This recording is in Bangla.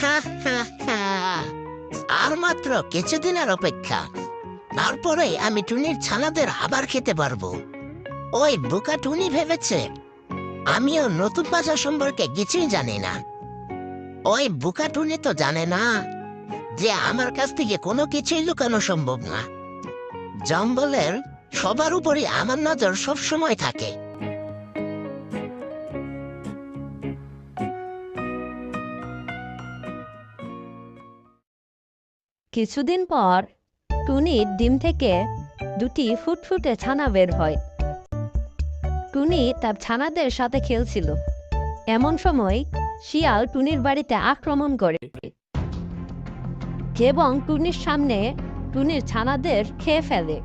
হা হা হা। আর মাত্র কিছুদিনের অপেক্ষা, তারপরে আমি টুনির ছানাদের আবার খেতে পারবো। ওই বোকা টুনি ভেবেছে আমিও নতুন বাজার সম্পর্কে কিছুই জানি না। ওই বোকা টুনি তো জানে না যে আমার কাছ থেকে কোনো কিছুই লুকানো সম্ভব না। জঙ্গলের সবার উপরই আমার নজর সব সময় থাকে। কিছুদিন পর টুনির ডিম থেকে দুটি ফুটফুটে ছানা বের হয়। টুনি তার ছানাদের সাথে খেলছিল। এমন সময় শিয়াল টুনির বাড়িতে আক্রমণ করে এবং টুনির সামনে টুনির ছানাদের খেয়ে ফেলে।